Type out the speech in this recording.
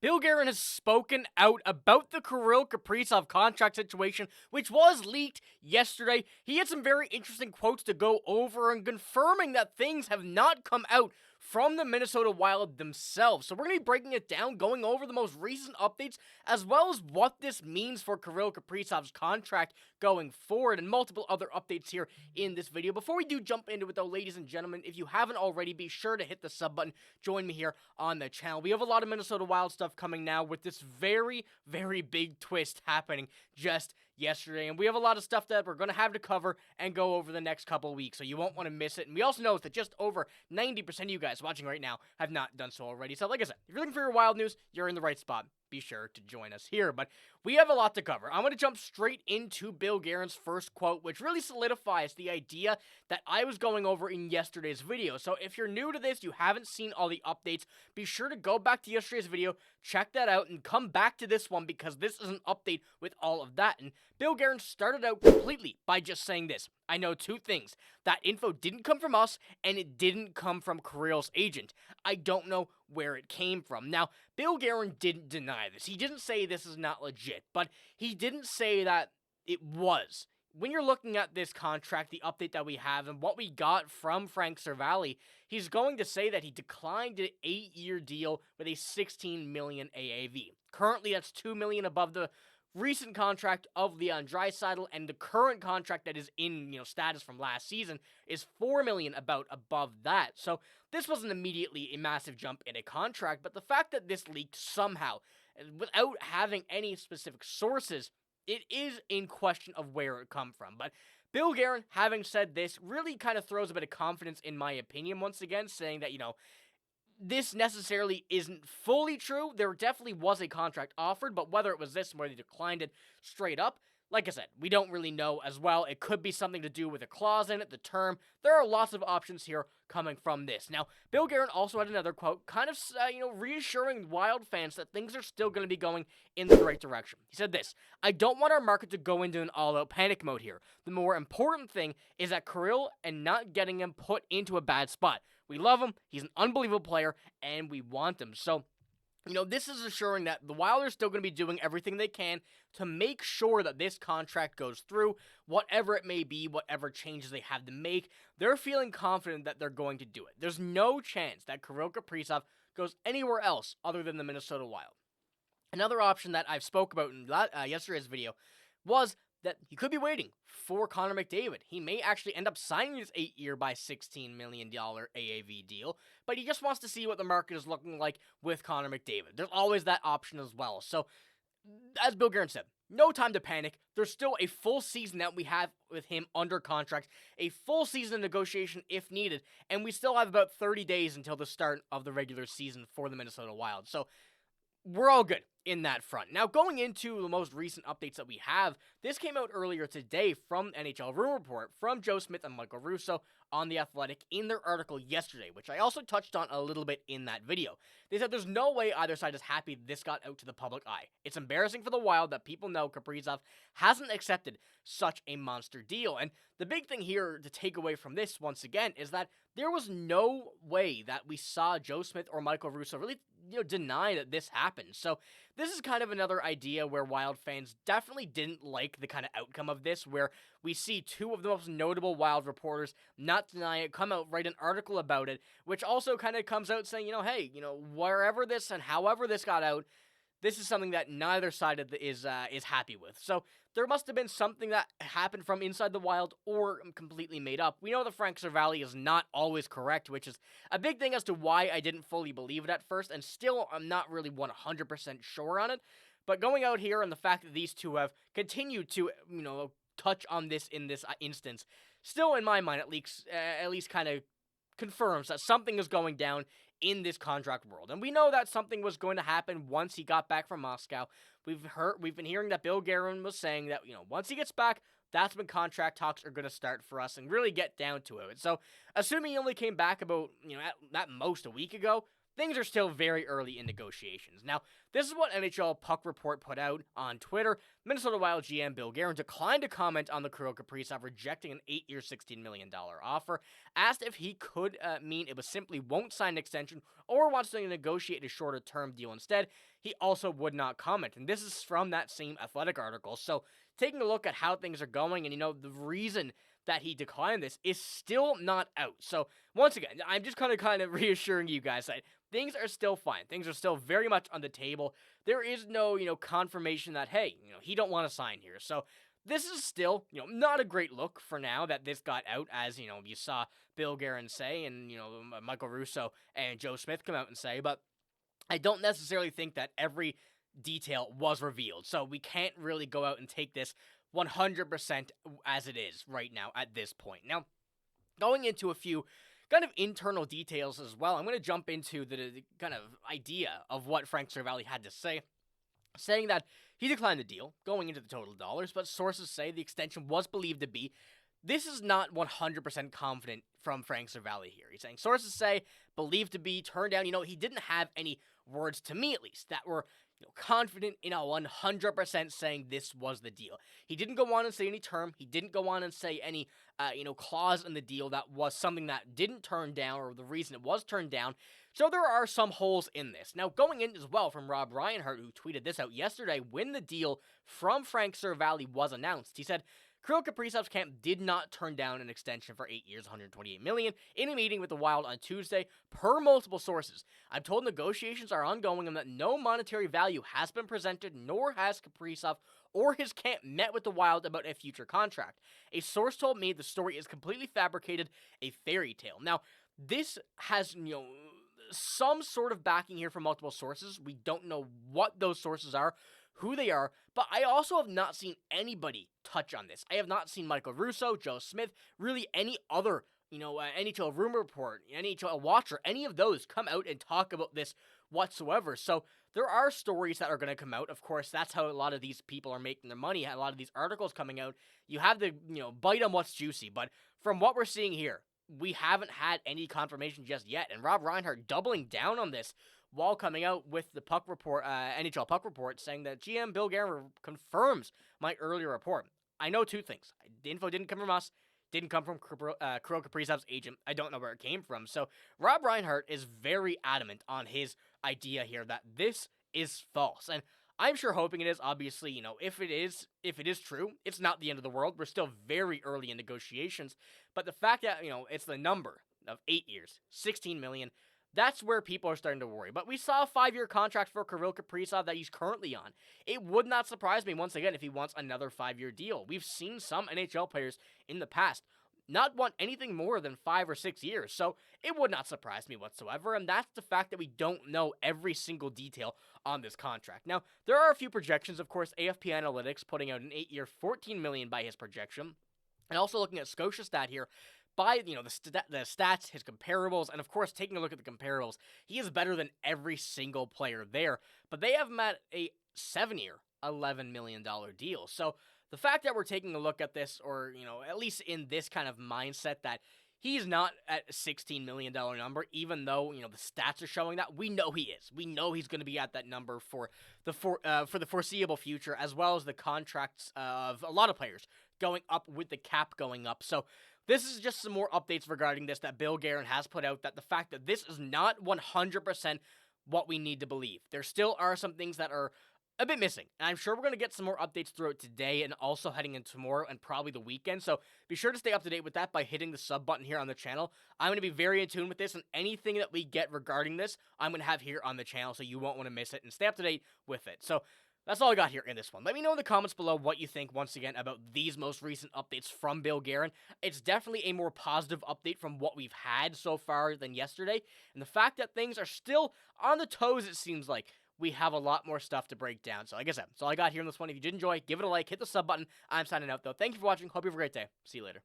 Bill Guerin has spoken out about the Kirill Kaprizov contract situation, which was leaked yesterday. He had some very interesting quotes to go over and confirming that things have not come out from the Minnesota Wild themselves. So we're going to be breaking it down, going over the most recent updates, as well as what this means for Kirill Kaprizov's contract going forward, and multiple other updates here in this video. Before we do jump into it though, ladies and gentlemen, if you haven't already, be sure to hit the sub button. Join me here on the channel. We have a lot of Minnesota Wild stuff coming now with this very, very big twist happening just yesterday, and we have a lot of stuff that we're going to have to cover and go over the next couple weeks, so you won't want to miss it. And we also know that just over 90% of you guys watching right now have not done so already. So like I said, if you're looking for your Wild news, you're in the right spot. Be sure to join us here. But we have a lot to cover. I'm going to jump straight into Bill Guerin's first quote, which really solidifies the idea that I was going over in yesterday's video. So if you're new to this, you haven't seen all the updates, be sure to go back to yesterday's video, check that out, and come back to this one because this is an update with all of that. And Bill Guerin started out completely by just saying this: I know two things. That info didn't come from us, and it didn't come from Kirill's agent. I don't know where it came from. Now, Bill Guerin didn't deny this. He didn't say this is not legit, but he didn't say that it was. When you're looking at this contract, the update that we have, and what we got from Frank Cervalli, he's going to say that he declined an 8-year deal with a $16 million AAV. Currently, that's $2 million above the recent contract of Leon Draisaitl, and the current contract that is in status from last season is $4 million above that. So this wasn't immediately a massive jump in a contract, but the fact that this leaked somehow without having any specific sources, it is in question of where it come from. But Bill Guerin, having said this, really kind of throws a bit of confidence in my opinion once again, saying that this necessarily isn't fully true. There definitely was a contract offered, but whether it was this and whether they declined it straight up, like I said, we don't really know as well. It could be something to do with a clause in it, the term. There are lots of options here coming from this. Now, Bill Guerin also had another quote, kind of, reassuring Wild fans that things are still going to be going in the right direction. He said this: I don't want our market to go into an all-out panic mode here. The more important thing is that Kirill and not getting him put into a bad spot. We love him. He's an unbelievable player, and we want him. So, this is assuring that the Wild are still going to be doing everything they can to make sure that this contract goes through, whatever it may be, whatever changes they have to make. They're feeling confident that they're going to do it. There's no chance that Kirill Kaprizov goes anywhere else other than the Minnesota Wild. Another option that I've spoke about in yesterday's video was that he could be waiting for Connor McDavid. He may actually end up signing this 8-year by $16 million AAV deal, but he just wants to see what the market is looking like with Connor McDavid. There's always that option as well. So, as Bill Guerin said, no time to panic. There's still a full season that we have with him under contract, a full season of negotiation if needed, and we still have about 30 days until the start of the regular season for the Minnesota Wild. So, we're all good in that front. Now, going into the most recent updates that we have, this came out earlier today from NHL Rumor Report from Joe Smith and Michael Russo on The Athletic in their article yesterday, which I also touched on a little bit in that video. They said there's no way either side is happy this got out to the public eye. It's embarrassing for the Wild that people know Kaprizov hasn't accepted such a monster deal. And the big thing here to take away from this, once again, is that there was no way that we saw Joe Smith or Michael Russo really deny that this happened. So this is kind of another idea where Wild fans definitely didn't like the kind of outcome of this, where we see two of the most notable Wild reporters not deny it, come out, write an article about it, which also kind of comes out saying, hey, wherever this and however this got out, this is something that neither side is happy with. So there must have been something that happened from inside the Wild or completely made up. We know that Frank Cervalli is not always correct, which is a big thing as to why I didn't fully believe it at first, and still I'm not really 100% sure on it. But going out here and the fact that these two have continued to, touch on this in this instance, still in my mind at least kind of confirms that something is going down in this contract world. And we know that something was going to happen once he got back from Moscow. We've been hearing that Bill Guerin was saying that, once he gets back, that's when contract talks are going to start for us and really get down to it. So, assuming he only came back about, at most a week ago, things are still very early in negotiations. Now, this is what NHL Puck Report put out on Twitter. Minnesota Wild GM Bill Guerin declined to comment on the Kirill Kaprizov rejecting an 8-year, $16 million offer, asked if he could mean it was simply won't sign an extension or wants to negotiate a shorter-term deal instead. He also would not comment, and this is from that same Athletic article. So, taking a look at how things are going, and the reason that he declined this is still not out. So, once again, I'm just kind of reassuring you guys that things are still fine. Things are still very much on the table. There is no, confirmation that, hey, he don't want to sign here. So, this is still, not a great look for now that this got out, as, you saw Bill Guerin say, and, Michael Russo and Joe Smith come out and say, but I don't necessarily think that every detail was revealed. So, we can't really go out and take this 100% as it is right now at this point. Now, going into a few kind of internal details as well, I'm going to jump into the kind of idea of what Frank Seravalli had to say, saying that he declined the deal, going into the total dollars, but sources say the extension was believed to be. This is not 100% confident from Frank Seravalli here. He's saying sources say believed to be, turned down. He didn't have any words, to me at least, that were confident in 100% saying this was the deal. He didn't go on and say any term. He didn't go on and say any, clause in the deal that was something that didn't turn down or the reason it was turned down. So there are some holes in this. Now, going in as well from Rob Reinhart, who tweeted this out yesterday when the deal from Frank Seravalli was announced. He said, Kirill Kaprizov's camp did not turn down an extension for 8 years, $128 million in a meeting with the Wild on Tuesday, per multiple sources. I'm told negotiations are ongoing and that no monetary value has been presented, nor has Kaprizov or his camp met with the Wild about a future contract. A source told me the story is completely fabricated, a fairy tale. Now, this has, some sort of backing here from multiple sources. We don't know what those sources are, who they are, but I also have not seen anybody touch on this. I have not seen Michael Russo, Joe Smith, really any other, NHL rumor report, NHL watcher, any of those come out and talk about this whatsoever. So there are stories that are going to come out. Of course, that's how a lot of these people are making their money. A lot of these articles coming out, you have to, bite on what's juicy. But from what we're seeing here, we haven't had any confirmation just yet. And Rob Reinhart doubling down on this while coming out with the Puck Report, NHL Puck Report, saying that GM Bill Guerin confirms my earlier report. I know two things. The info didn't come from us, didn't come from Kirill Kaprizov's agent. I don't know where it came from. So Rob Reinhart is very adamant on his idea here that this is false. And I'm sure hoping it is. Obviously, if it is true, it's not the end of the world. We're still very early in negotiations. But the fact that, it's the number of 8 years, $16 million, that's where people are starting to worry. But we saw a 5-year contract for Kirill Kaprizov that he's currently on. It would not surprise me, once again, if he wants another 5-year deal. We've seen some NHL players in the past not want anything more than 5 or 6 years. So it would not surprise me whatsoever. And that's the fact that we don't know every single detail on this contract. Now, there are a few projections. Of course, AFP Analytics putting out an 8-year, $14 million by his projection. And also looking at Scotia Stat here, by, the stats, his comparables, and of course, taking a look at the comparables, he is better than every single player there. But they have him at a 7-year, $11 million deal. So the fact that we're taking a look at this, or, at least in this kind of mindset that he's not at a $16 million number, even though, the stats are showing that, we know he is. We know he's going to be at that number for the foreseeable future, as well as the contracts of a lot of players going up with the cap going up. So this is just some more updates regarding this that Bill Guerin has put out, that the fact that this is not 100% what we need to believe. There still are some things that are a bit missing. And I'm sure we're going to get some more updates throughout today and also heading into tomorrow and probably the weekend. So be sure to stay up to date with that by hitting the sub button here on the channel. I'm going to be very in tune with this, and anything that we get regarding this, I'm going to have here on the channel, so you won't want to miss it and stay up to date with it. So that's all I got here in this one. Let me know in the comments below what you think, once again, about these most recent updates from Bill Guerin. It's definitely a more positive update from what we've had so far than yesterday. And the fact that things are still on the toes, it seems like, we have a lot more stuff to break down. So like I said, that's all I got here in this one. If you did enjoy, give it a like, hit the sub button. I'm signing out, though. Thank you for watching. Hope you have a great day. See you later.